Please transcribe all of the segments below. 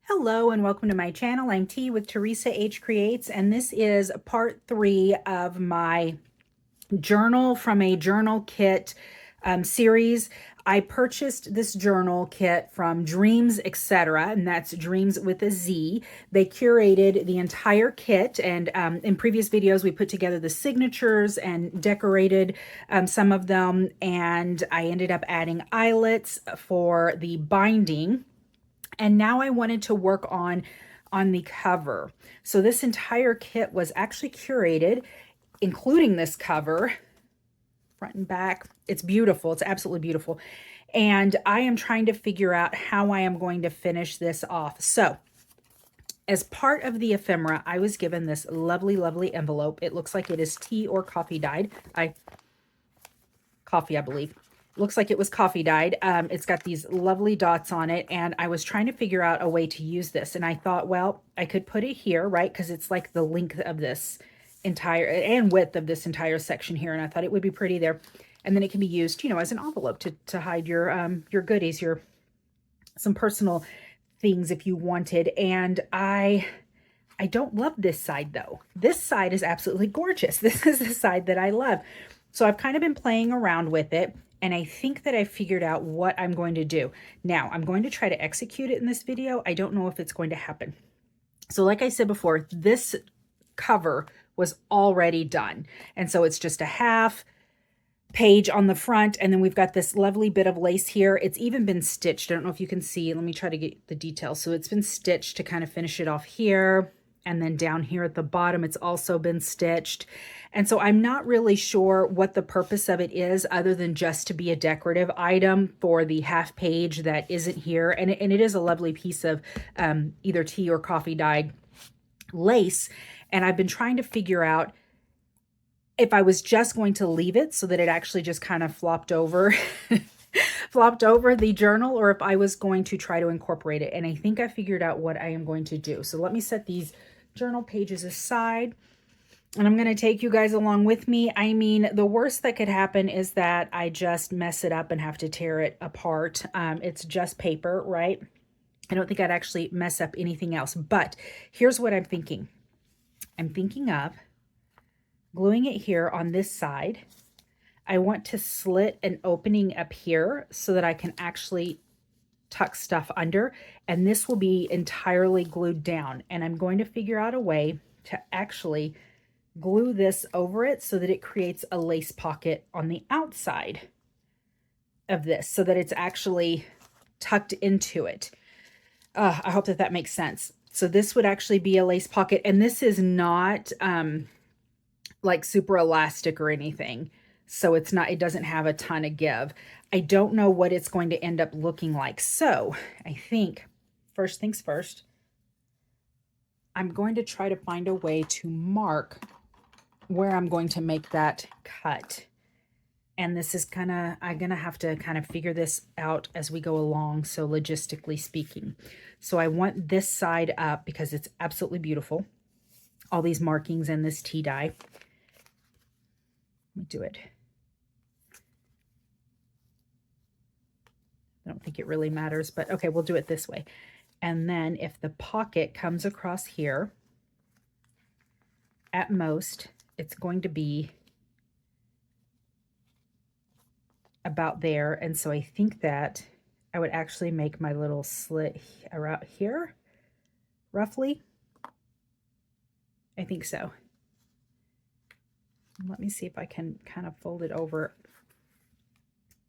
Hello and welcome to my channel. I'm T with Teresa H Creates, and this is part 3 of my journal from a journal kit series. I purchased this journal kit from Dreams Etc., and that's Dreams with a Z. They curated the entire kit, and in previous videos we put together the signatures and decorated some of them, and I ended up adding eyelets for the binding. And now I wanted to work on the cover. So this entire kit was actually curated, including this cover, front and back. It's beautiful. It's absolutely beautiful. And I am trying to figure out how I am going to finish this off. So as part of the ephemera, I was given this lovely, lovely envelope. It looks like it is tea or coffee dyed. Coffee, I believe. Looks like it was coffee dyed. It's got these lovely dots on it, and I was trying to figure out a way to use this, and I thought, well, I could put it here, right? Because it's like the length of this entire and width of this entire section here, and I thought it would be pretty there. And then it can be used, you know, as an envelope to hide your goodies, some personal things if you wanted. And I don't love this side though. This side is absolutely gorgeous. This is the side that I love. So I've kind of been playing around with it, and I think that I figured out what I'm going to do. Now, I'm going to try to execute it in this video. I don't know if it's going to happen. So like I said before, this cover was already done. And so it's just a half page on the front, and then we've got this lovely bit of lace here. It's even been stitched. I don't know if you can see. Let me try to get the details. So it's been stitched to kind of finish it off here. And then down here at the bottom, it's also been stitched. And so I'm not really sure what the purpose of it is other than just to be a decorative item for the half page that isn't here. And it is a lovely piece of either tea or coffee dyed lace. And I've been trying to figure out if I was just going to leave it so that it actually just kind of flopped over flopped over the journal, or if I was going to try to incorporate it. And I think I figured out what I am going to do. So let me set these journal pages aside, and I'm going to take you guys along with me. I mean, the worst that could happen is that I just mess it up and have to tear it apart. It's just paper, right? I don't think I'd actually mess up anything else. But here's what I'm thinking. I'm thinking of gluing it here on this side. I want to slit an opening up here so that I can actually tuck stuff under, and this will be entirely glued down. And I'm going to figure out a way to actually glue this over it so that it creates a lace pocket on the outside of this so that it's actually tucked into it. I hope that makes sense. So this would actually be a lace pocket, and this is not like super elastic or anything. So it doesn't have a ton of give. I don't know what it's going to end up looking like. So I think first things first, I'm going to try to find a way to mark where I'm going to make that cut. And this is I'm gonna have to kind of figure this out as we go along. So logistically speaking, so I want this side up because it's absolutely beautiful. All these markings and this tea dye. Let me do it. I don't think it really matters, but okay, we'll do it this way. And then if the pocket comes across here, at most, it's going to be about there. And so I think that I would actually make my little slit around here, roughly. I think so. Let me see if I can kind of fold it over.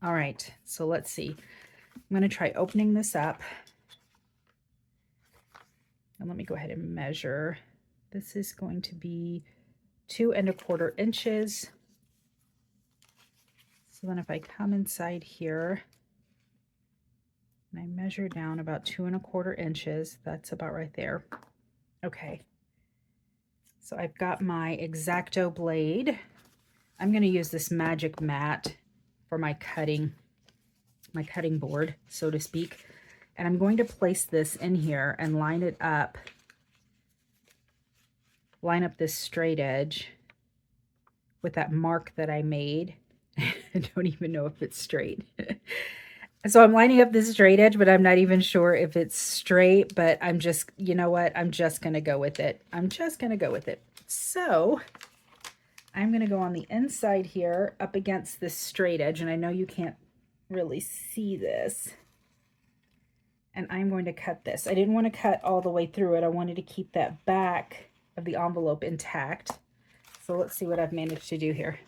All right, so let's see. I'm going to try opening this up. And let me go ahead and measure. This is going to be 2 1/4 inches. So then if I come inside here and I measure down about 2 1/4 inches, that's about right there. Okay. So I've got my X-Acto blade. I'm going to use this magic mat for my cutting board, so to speak. And I'm going to place this in here and line it up. Line up this straight edge with that mark that I made. I don't even know if it's straight. So I'm lining up this straight edge, but I'm not even sure if it's straight, but I'm just, you know what? I'm just going to go with it. I'm just going to go with it. So I'm going to go on the inside here up against this straight edge, and I know you can't really see this. And I'm going to cut this. I didn't want to cut all the way through it. I wanted to keep that back of the envelope intact. So let's see what I've managed to do here.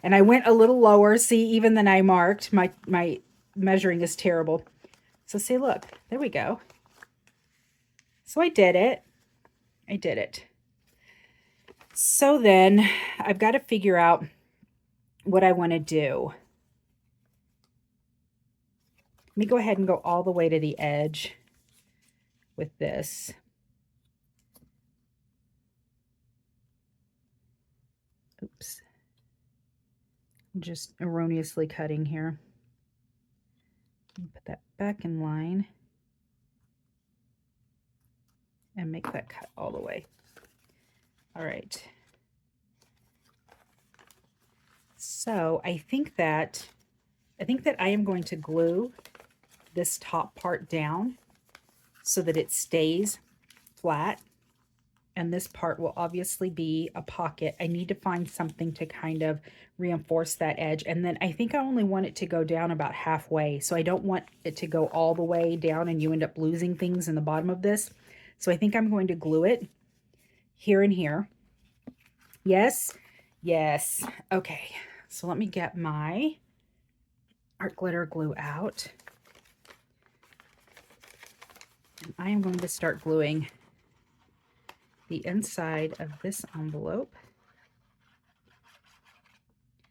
And I went a little lower, see, even than I marked. My measuring is terrible. So see, look, there we go. So I did it. I did it. So then I've got to figure out what I want to do. Let me go ahead and go all the way to the edge with this. Oops. I'm just erroneously cutting here. Put that back in line and make that cut all the way. All right. So I think that I am going to glue this top part down so that it stays flat. And this part will obviously be a pocket. I need to find something to kind of reinforce that edge. And then I think I only want it to go down about halfway. So I don't want it to go all the way down and you end up losing things in the bottom of this. So I think I'm going to glue it here and here. Yes, yes. Okay, so let me get my art glitter glue out. And I am going to start gluing the inside of this envelope.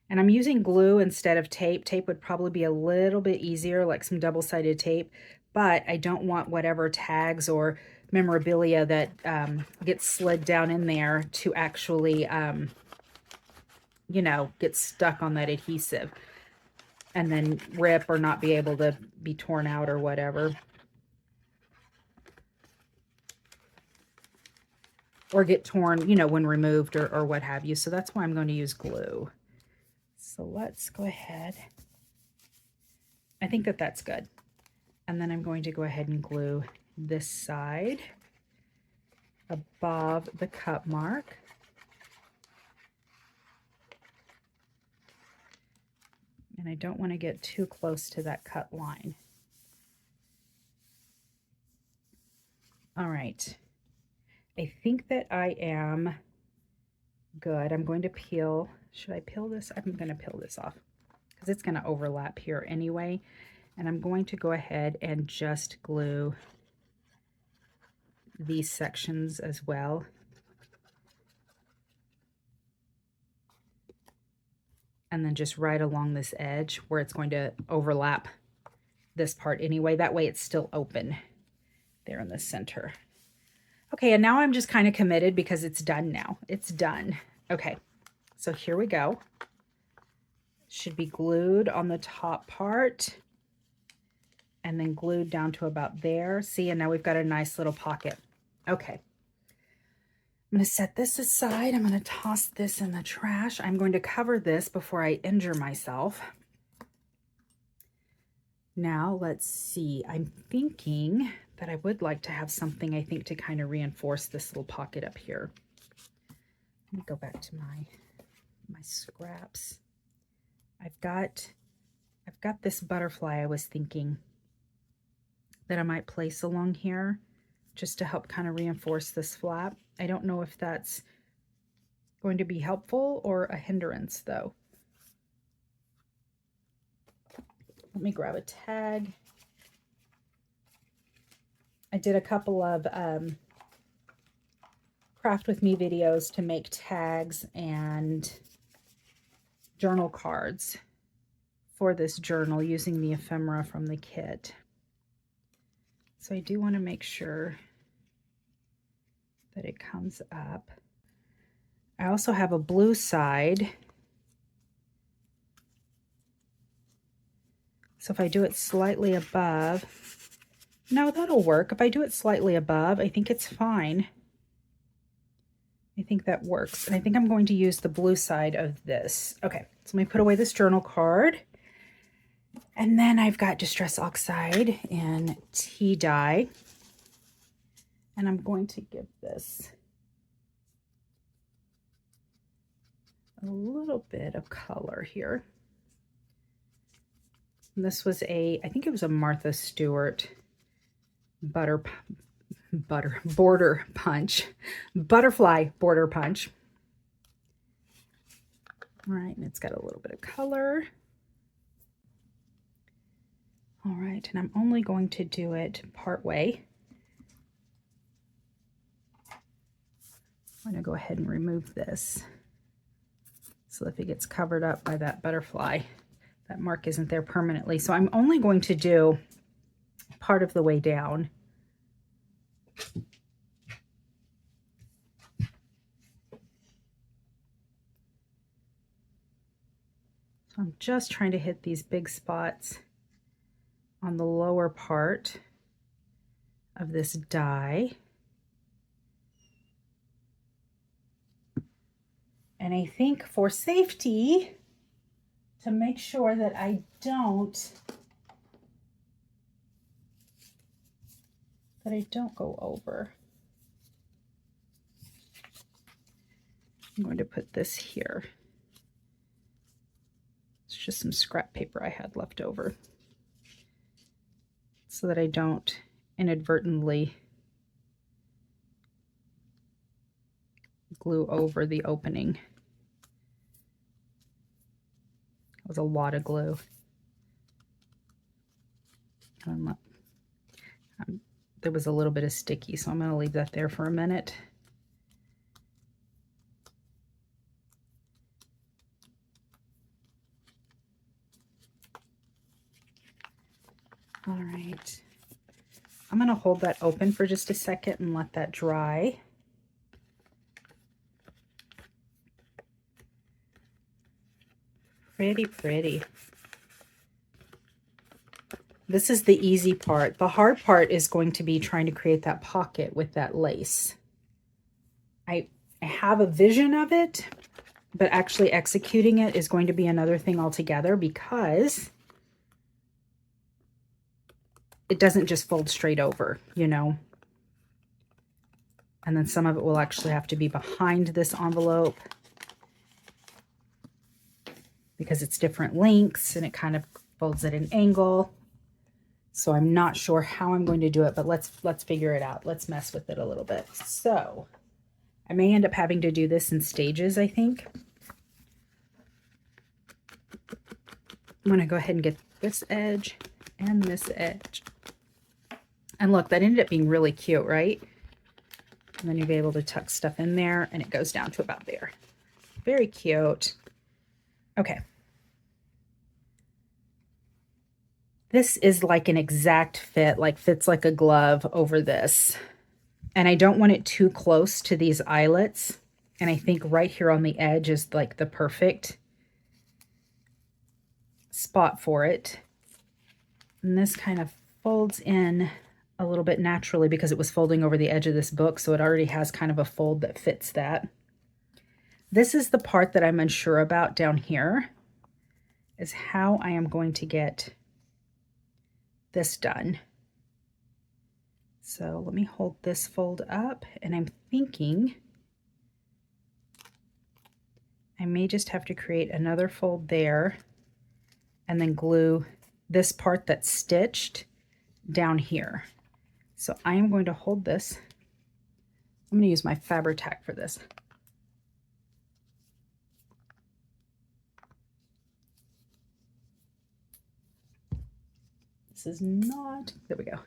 And I'm using glue instead of tape. Tape would probably be a little bit easier, like some double-sided tape, but I don't want whatever tags or memorabilia that gets slid down in there to actually, you know, get stuck on that adhesive and then rip or not be able to be torn out or whatever. Or get torn, you know, when removed or what have you. So that's why I'm going to use glue. So let's go ahead. I think that that's good. And then I'm going to go ahead and glue this side above the cut mark. And I don't want to get too close to that cut line. All right. I think that I am good. I'm going to peel. Should I peel this? I'm going to peel this off because it's going to overlap here anyway. And I'm going to go ahead and just glue these sections as well. And then just right along this edge where it's going to overlap this part anyway. That way it's still open there in the center. Okay, and now I'm just kind of committed because it's done now. It's done. Okay, so here we go. Should be glued on the top part and then glued down to about there. See, and now we've got a nice little pocket. Okay. I'm going to set this aside. I'm going to toss this in the trash. I'm going to cover this before I injure myself. Now, let's see. I'm thinking that I would like to have something, I think, to kind of reinforce this little pocket up here. Let me go back to my scraps. I've got this butterfly I was thinking that I might place along here just to help kind of reinforce this flap. I don't know if that's going to be helpful or a hindrance though. Let me grab a tag. I did a couple of craft with me videos to make tags and journal cards for this journal using the ephemera from the kit. So I do want to make sure that it comes up. I also have a blue side. So if I do it slightly above, no, that'll work. If I do it slightly above, I think it's fine. I think that works. And I think I'm going to use the blue side of this. Okay, so let me put away this journal card. And then I've got Distress Oxide and tea dye. And I'm going to give this a little bit of color here. And this was I think it was a Martha Stewart border punch, butterfly border punch. All right, and it's got a little bit of color. All right, and I'm only going to do it part way. I'm going to go ahead and remove this. So if it gets covered up by that butterfly, that mark isn't there permanently. So I'm only going to do part of the way down. So I'm just trying to hit these big spots on the lower part of this die. And I think for safety, to make sure that I don't go over, I'm going to put this here. It's just some scrap paper I had left over so that I don't inadvertently glue over the opening. It was a lot of glue. There was a little bit of sticky, so I'm going to leave that there for a minute. All right. I'm going to hold that open for just a second and let that dry. Pretty, pretty. This is the easy part. The hard part is going to be trying to create that pocket with that lace. I have a vision of it, but actually executing it is going to be another thing altogether because it doesn't just fold straight over, you know. And then some of it will actually have to be behind this envelope because it's different lengths and it kind of folds at an angle. So I'm not sure how I'm going to do it, but let's figure it out. Let's mess with it a little bit. So I may end up having to do this in stages, I think. I'm going to go ahead and get this edge and this edge. And look, that ended up being really cute, right? And then you'll be able to tuck stuff in there and it goes down to about there. Very cute. Okay. This is like an exact fit, like fits like a glove over this. And I don't want it too close to these eyelets. And I think right here on the edge is like the perfect spot for it. And this kind of folds in a little bit naturally because it was folding over the edge of this book. So it already has kind of a fold that fits that. This is the part that I'm unsure about down here, is how I am going to get this done. So let me hold this fold up, and I'm thinking I may just have to create another fold there and then glue this part that's stitched down here. So I am going to hold this. I'm going to use my Fabri-Tac for this. This is not, there we go.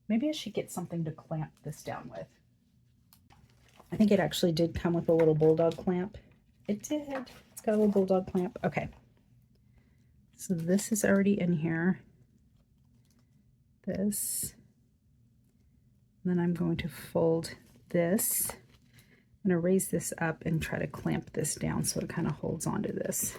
Maybe I should get something to clamp this down with. I think it actually did come with a little bulldog clamp. It did. It's got a little bulldog clamp. Okay. So this is already in here. This. And then I'm going to fold this. I'm going to raise this up and try to clamp this down so it kind of holds onto this.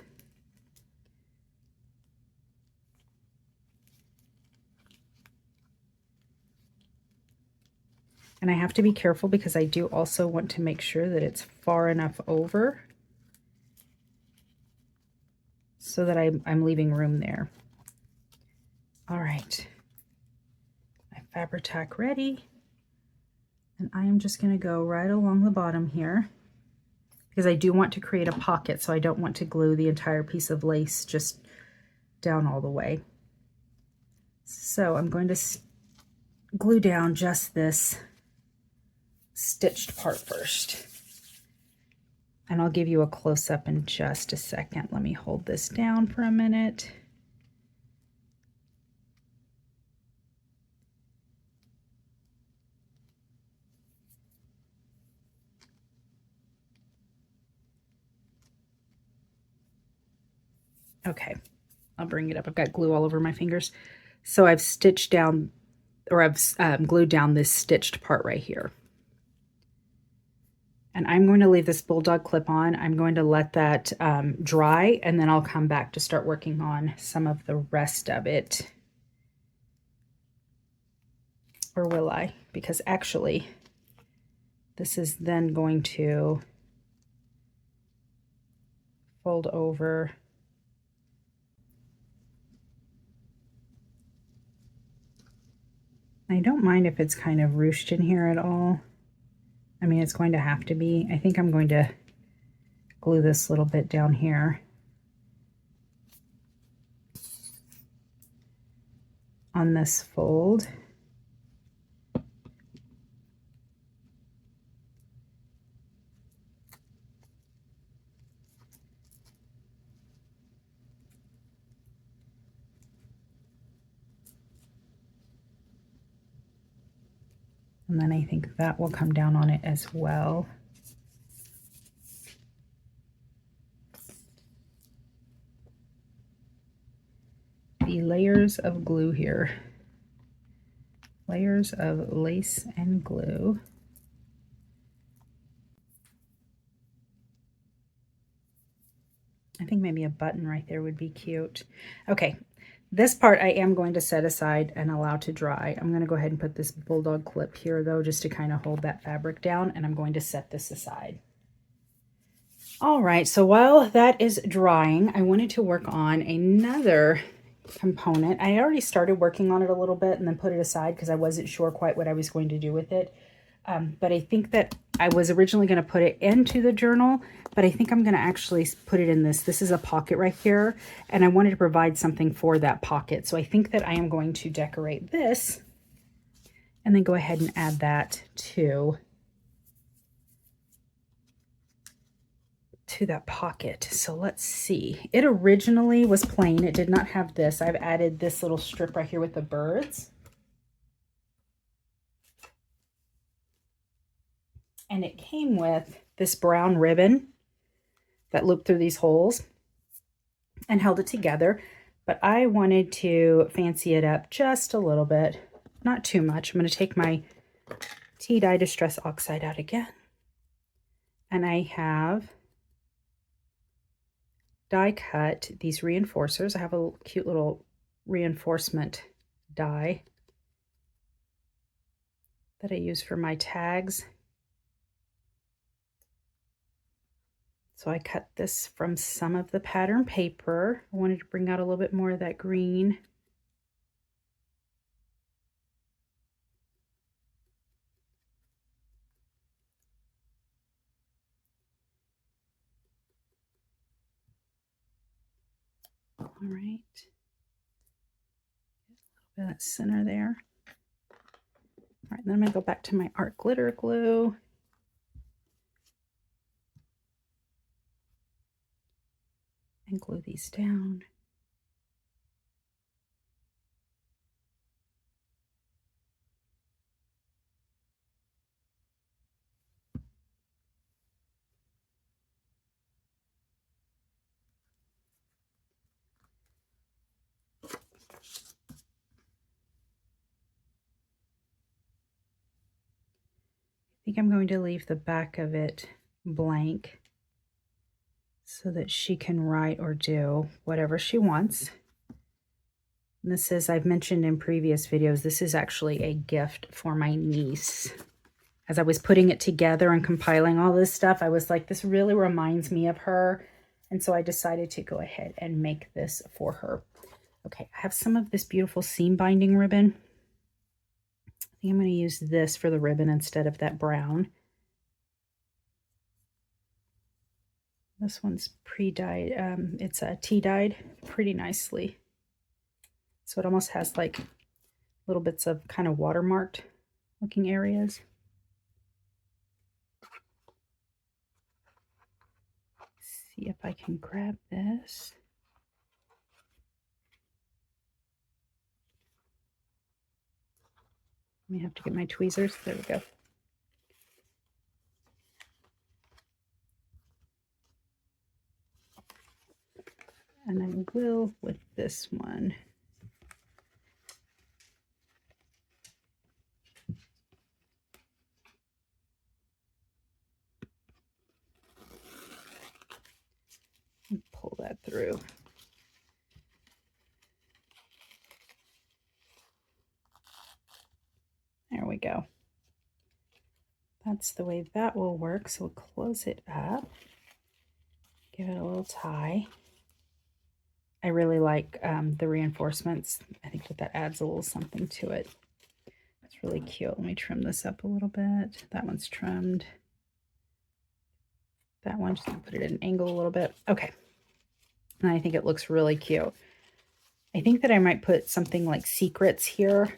And I have to be careful because I do also want to make sure that it's far enough over so that I'm leaving room there. All right, my Fabri-Tac ready. And I am just going to go right along the bottom here because I do want to create a pocket, so I don't want to glue the entire piece of lace just down all the way. So I'm going to glue down just this stitched part first. And I'll give you a close-up in just a second. Let me hold this down for a minute. Okay, I'll bring it up. I've got glue all over my fingers. So I've stitched down, or I've glued down this stitched part right here. And I'm going to leave this bulldog clip on. I'm going to let that dry, and then I'll come back to start working on some of the rest of it. Or will I? Because actually, this is then going to fold over. I don't mind if it's kind of ruched in here at all. I mean, it's going to have to be. I think I'm going to glue this little bit down here on this fold. And then I think that will come down on it as well. The layers of glue here. Layers of lace and glue. I think maybe a button right there would be cute. Okay, this part I am going to set aside and allow to dry. I'm going to go ahead and put this bulldog clip here though, just to kind of hold that fabric down, and I'm going to set this aside. All right, so while that is drying, I wanted to work on another component. I already started working on it a little bit and then put it aside because I wasn't sure quite what I was going to do with it. But I think that I was originally going to put it into the journal, but I think I'm going to actually put it in this. This is a pocket right here, and I wanted to provide something for that pocket. So I think that I am going to decorate this and then go ahead and add that to that pocket. So let's see. It originally was plain. It did not have this. I've added this little strip right here with the birds. And it came with this brown ribbon that looped through these holes and held it together. But I wanted to fancy it up just a little bit, not too much. I'm going to take my tea dye Distress Oxide out again. And I have die cut these reinforcers. I have a cute little reinforcement die that I use for my tags. So I cut this from some of the pattern paper. I wanted to bring out a little bit more of that green. All right. A little bit of that center there. All right, then I'm going to go back to my art glitter glue. And glue these down. I think I'm going to leave the back of it blank so that she can write or do whatever she wants. And this is, I've mentioned in previous videos, this is actually a gift for my niece. As I was putting it together and compiling all this stuff, I was like, this really reminds me of her. And so I decided to go ahead and make this for her. Okay, I have some of this beautiful seam binding ribbon. I think I'm going to use this for the ribbon instead of that brown. This one's pre-dyed. It's tea-dyed pretty nicely. So it almost has like little bits of kind of watermarked looking areas. See if I can grab this. Let me have to get my tweezers. There we go. And I will with this one. Pull that through. There we go. That's the way that will work. So we'll close it up. Give it a little tie. I really like the reinforcements. I think that adds a little something to it. It's really cute. Let me trim this up a little bit. That one's trimmed. That one, just gonna put it at an angle a little bit. Okay. And I think it looks really cute. I think that I might put something like secrets here.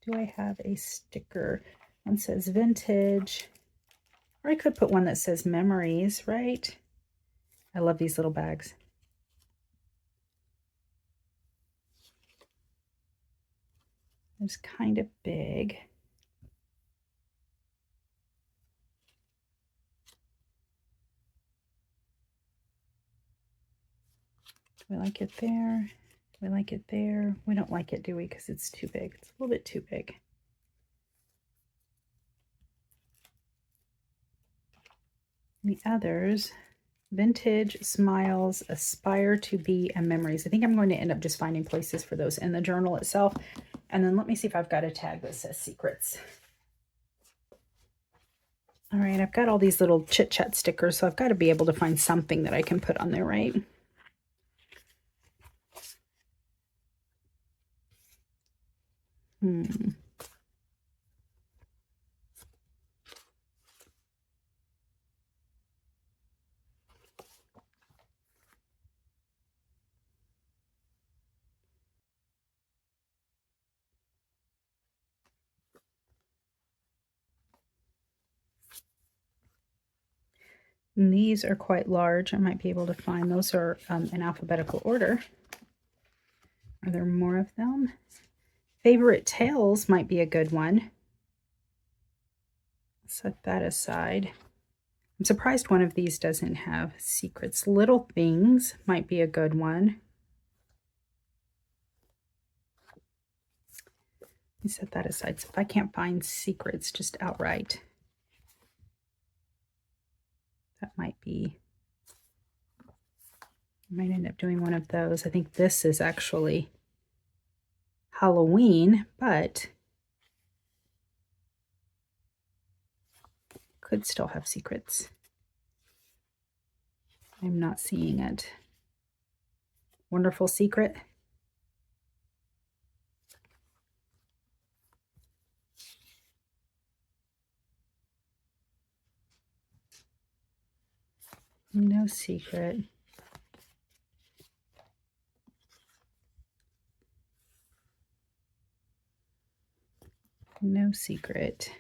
Do I have a sticker? One says vintage. Or I could put one that says memories, right? I love these little bags. It's kind of big. Do we like it there? Do we like it there? We don't like it, do we? Because it's too big. It's a little bit too big. The others, vintage, smiles, aspire to be, and memories. I think I'm going to end up just finding places for those in the journal itself. And then let me see if I've got a tag that says secrets. All right, I've got all these little chit chat stickers, so I've got to be able to find something that I can put on there, right? And these are quite large. I might be able to find those are in alphabetical order. Are there more of them? Favorite tales might be a good one. Set that aside. I'm surprised one of these doesn't have secrets. Little things might be a good one. Let me set that aside. So if I can't find secrets just outright, that might be, I might end up doing one of those. I think this is actually Halloween, but could still have secrets. I'm not seeing it. Wonderful secret. No secret. No secret.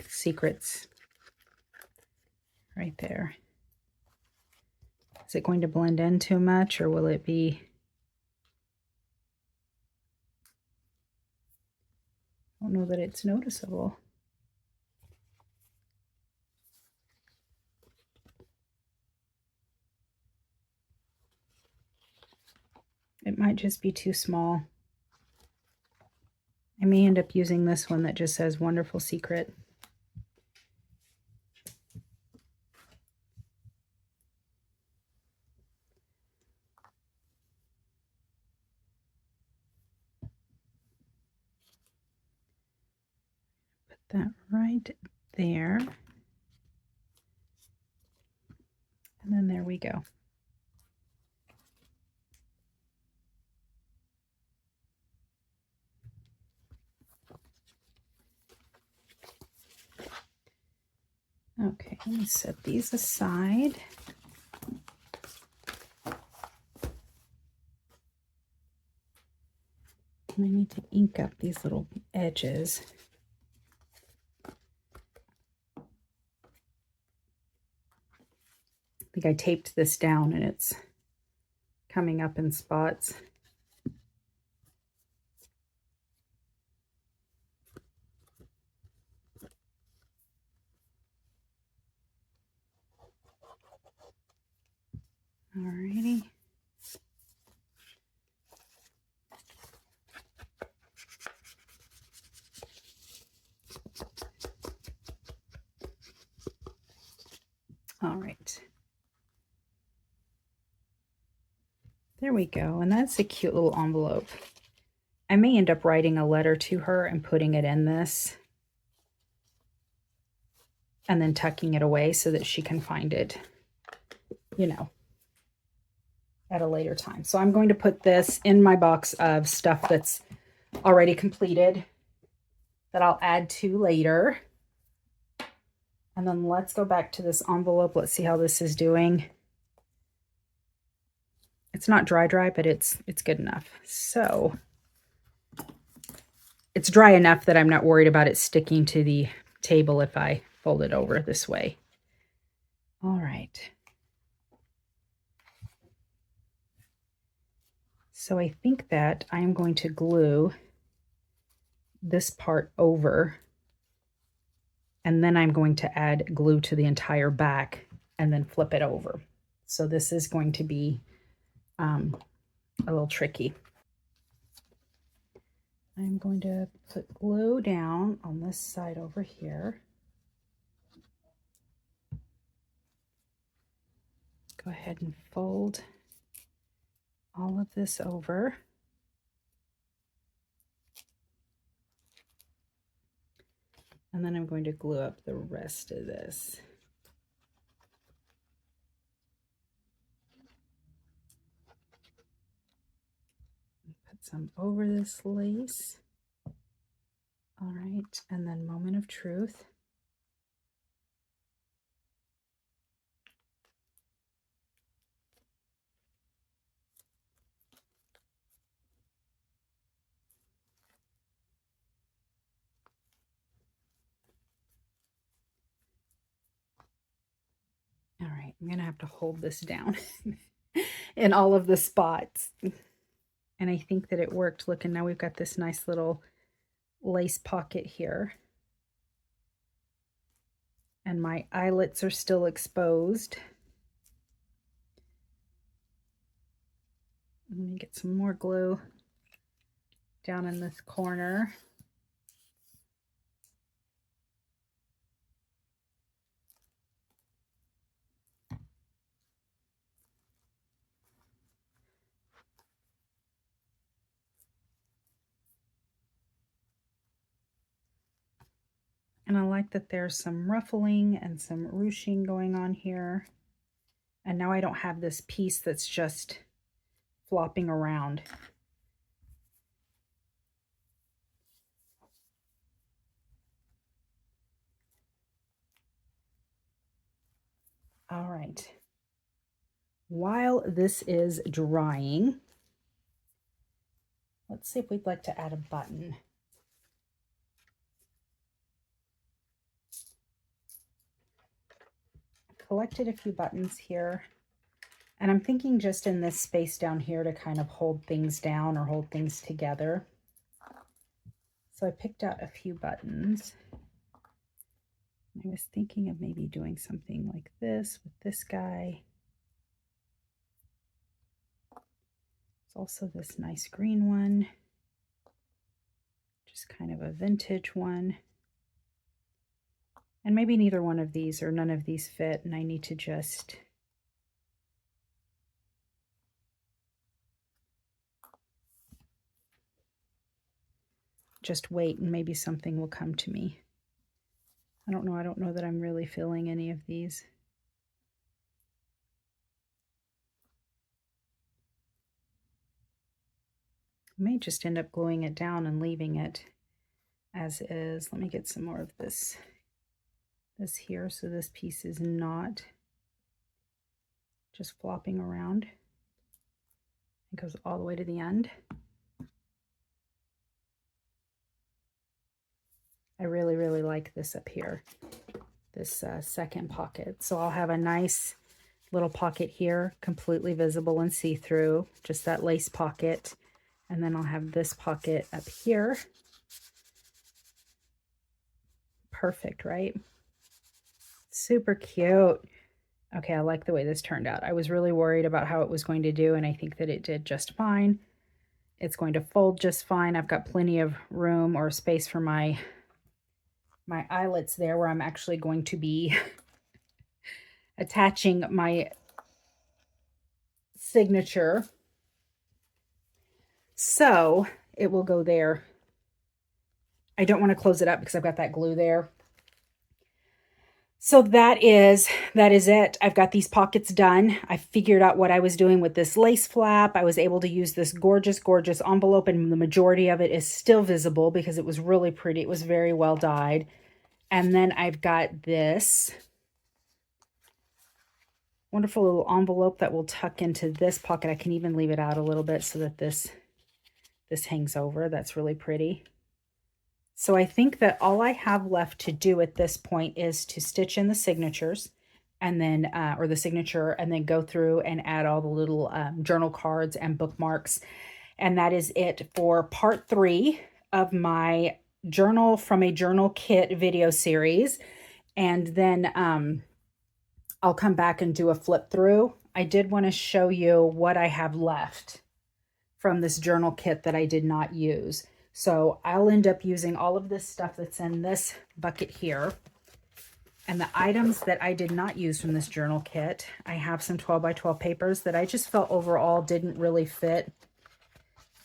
Secrets. Right there. Is it going to blend in too much, or will it be? I don't know that it's noticeable. It might just be too small. I may end up using this one that just says wonderful secret. that right there. And then there we go. Okay, let me set these aside. I need to ink up these little edges. I think I taped this down and it's coming up in spots. Alrighty. All right. There we go. And that's a cute little envelope. I may end up writing a letter to her and putting it in this. And then tucking it away so that she can find it, you know, at a later time. So I'm going to put this in my box of stuff that's already completed that I'll add to later. And then let's go back to this envelope. Let's see how this is doing. It's not dry, but it's good enough. So it's dry enough that I'm not worried about it sticking to the table if I fold it over this way. All right. So I think that I'm going to glue this part over, and then I'm going to add glue to the entire back and then flip it over. So this is going to be a little tricky. I'm going to put glue down on this side over here. Go ahead and fold all of this over. And then I'm going to glue up the rest of this. Put some over this lace. All right, and then moment of truth. All right, I'm gonna have to hold this down in all of the spots. And I think that it worked. Look, and now we've got this nice little lace pocket here. And my eyelets are still exposed. Let me get some more glue down in this corner. And I like that there's some ruffling and some ruching going on here. And now I don't have this piece that's just flopping around. All right. While this is drying, let's see if we'd like to add a button. Collected a few buttons here, and I'm thinking just in this space down here to kind of hold things down or hold things together. So I picked out a few buttons. I was thinking of maybe doing something like this with this guy. There's also this nice green one, just kind of a vintage one. And maybe neither one of these or none of these fit, and I need to just wait and maybe something will come to me. I don't know. I don't know that I'm really filling any of these. I may just end up gluing it down and leaving it as is. Let me get some more of this here so this piece is not just flopping around. It goes all the way to the end. I really, really like this up here, this second pocket. So I'll have a nice little pocket here, completely visible and see-through, just that lace pocket. And then I'll have this pocket up here. Perfect, right? Super cute. Okay, I like the way this turned out. I was really worried about how it was going to do, and I think that it did just fine. It's going to fold just fine. I've got plenty of room or space for my eyelets there, where I'm actually going to be attaching my signature. So it will go there. I don't want to close it up because I've got that glue there. So that is it. I've got these pockets done. I figured out what I was doing with this lace flap. I was able to use this gorgeous, gorgeous envelope, and the majority of it is still visible because it was really pretty. It was very well dyed. And then I've got this wonderful little envelope that will tuck into this pocket. I can even leave it out a little bit so that this hangs over. That's really pretty. So I think that all I have left to do at this point is to stitch in the signatures and then, or the signature, and then go through and add all the little journal cards and bookmarks. And that is it for part 3 of my journal from a journal kit video series. And then I'll come back and do a flip through. I did want to show you what I have left from this journal kit that I did not use. So I'll end up using all of this stuff that's in this bucket here. And the items that I did not use from this journal kit, I have some 12 by 12 papers that I just felt overall didn't really fit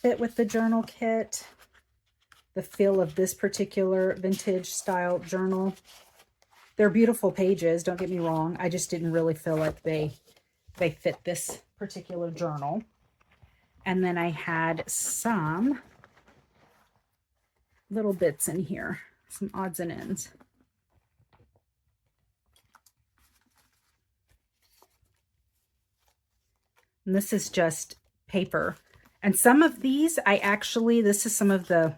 with the journal kit. The feel of this particular vintage style journal. They're beautiful pages, don't get me wrong. I just didn't really feel like they fit this particular journal. And then I had some little bits in here, some odds and ends. And this is just paper. And some of these, this is some of the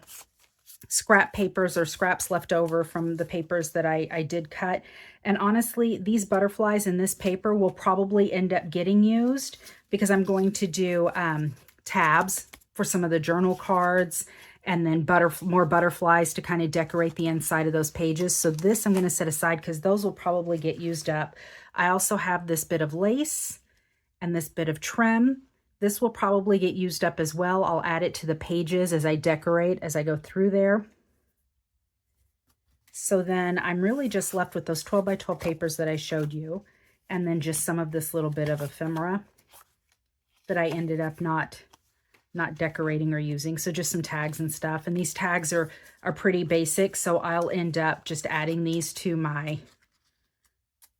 scrap papers or scraps left over from the papers that I did cut. And honestly, these butterflies in this paper will probably end up getting used because I'm going to do tabs for some of the journal cards, and then more butterflies to kind of decorate the inside of those pages. So this I'm going to set aside because those will probably get used up. I also have this bit of lace and this bit of trim. This will probably get used up as well. I'll add it to the pages as I decorate, as I go through there. So then I'm really just left with those 12 by 12 papers that I showed you, and then just some of this little bit of ephemera that I ended up not decorating or using. So just some tags and stuff. And these tags are pretty basic. So I'll end up just adding these to my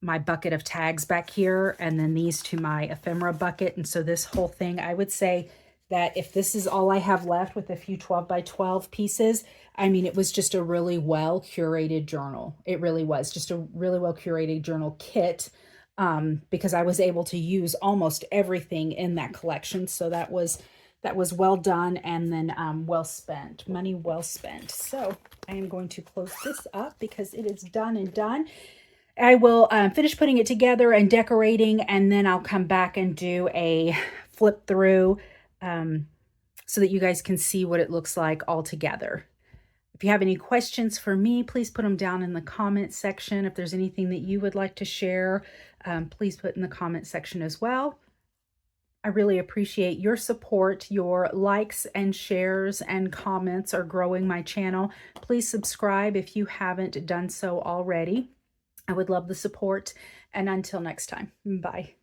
bucket of tags back here, and then these to my ephemera bucket. And so this whole thing, I would say that if this is all I have left with a few 12 by 12 pieces, I mean, it was just a really well curated journal. It really was just a really well curated journal kit, because I was able to use almost everything in that collection. So that was well done, and then well spent, money well spent. So I am going to close this up because it is done and done. I will finish putting it together and decorating, and then I'll come back and do a flip through so that you guys can see what it looks like all together. If you have any questions for me, please put them down in the comment section. If there's anything that you would like to share, please put in the comment section as well. I really appreciate your support. Your likes and shares and comments are growing my channel. Please subscribe if you haven't done so already. I would love the support. And until next time, bye.